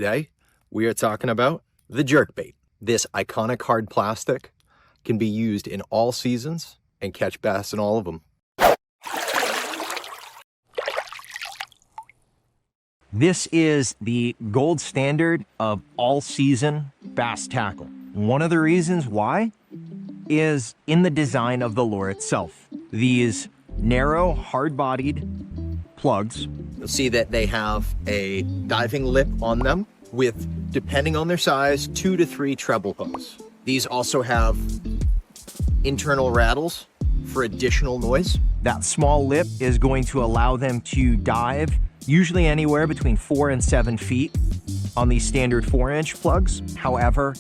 today we are talking about the jerkbait. This iconic hard plastic can be used in all seasons and catch bass in all of them. This is the gold standard of all-season bass tackle. One of the reasons why is in the design of the lure itself. These narrow, hard-bodied plugs. You'll see that they have a diving lip on them with, depending on their size, 2 to 3 treble hooks. These also have internal rattles for additional noise. That small lip is going to allow them to dive usually anywhere between 4 and 7 feet on these standard 4-inch plugs. However,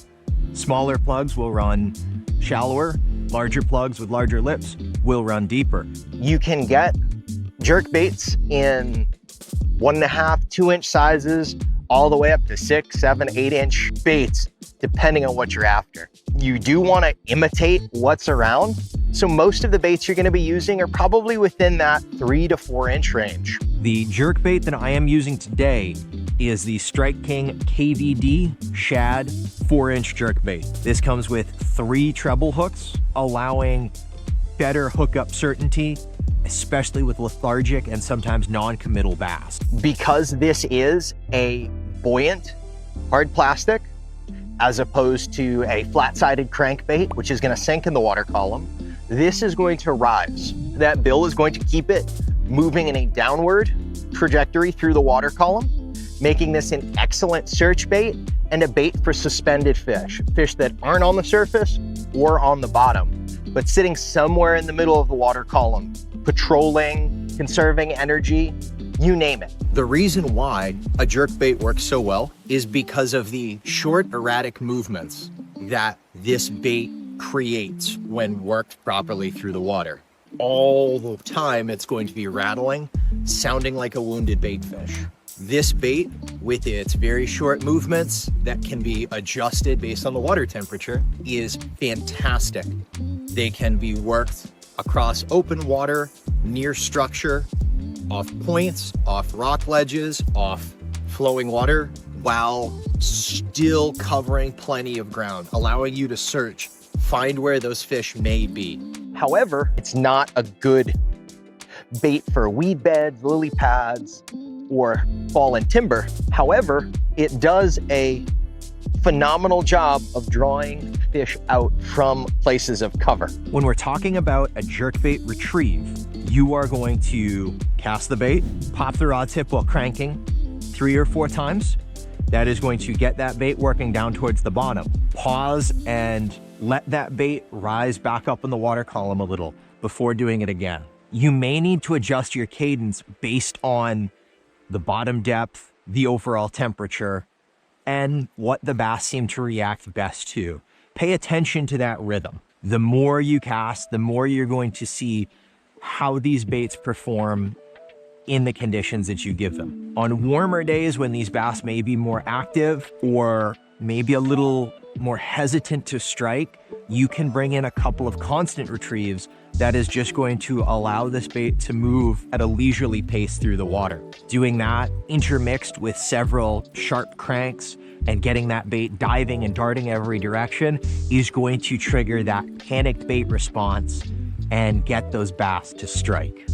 smaller plugs will run shallower, larger plugs with larger lips will run deeper. You can get jerk baits in 1.5, 2-inch sizes, all the way up to 6, 7, 8-inch baits, depending on what you're after. You do want to imitate what's around. So most of the baits you're going to be using are probably within that 3 to 4-inch range. The jerk bait that I am using today is the Strike King KVD Shad 4-inch jerk bait. This comes with 3 treble hooks, allowing better hookup certainty, especially with lethargic and sometimes non-committal bass. Because this is a buoyant hard plastic, as opposed to a flat-sided crankbait, which is going to sink in the water column, this is going to rise. That bill is going to keep it moving in a downward trajectory through the water column, making this an excellent search bait and a bait for suspended fish, fish that aren't on the surface or on the bottom, but sitting somewhere in the middle of the water column, patrolling, conserving energy, you name it. The reason why a jerkbait works so well is because of the short, erratic movements that this bait creates when worked properly through the water. All the time it's going to be rattling, sounding like a wounded bait fish. This bait, with its very short movements that can be adjusted based on the water temperature, is fantastic. They can be worked across open water, near structure, off points, off rock ledges, off flowing water, while still covering plenty of ground, allowing you to search, find where those fish may be. However, it's not a good bait for weed beds, lily pads, or fallen timber. However, it does a phenomenal job of drawing fish out from places of cover. When we're talking about a jerkbait retrieve, you are going to cast the bait, pop the rod tip while cranking 3 or 4 times. That is going to get that bait working down towards the bottom. Pause and let that bait rise back up in the water column a little before doing it again. You may need to adjust your cadence based on the bottom depth, the overall temperature, and what the bass seem to react best to. Pay attention to that rhythm. The more you cast, the more you're going to see how these baits perform in the conditions that you give them. On warmer days when these bass may be more active or maybe a little more hesitant to strike, you can bring in a couple of constant retrieves that is just going to allow this bait to move at a leisurely pace through the water. Doing that intermixed with several sharp cranks and getting that bait diving and darting every direction is going to trigger that panicked bait response and get those bass to strike.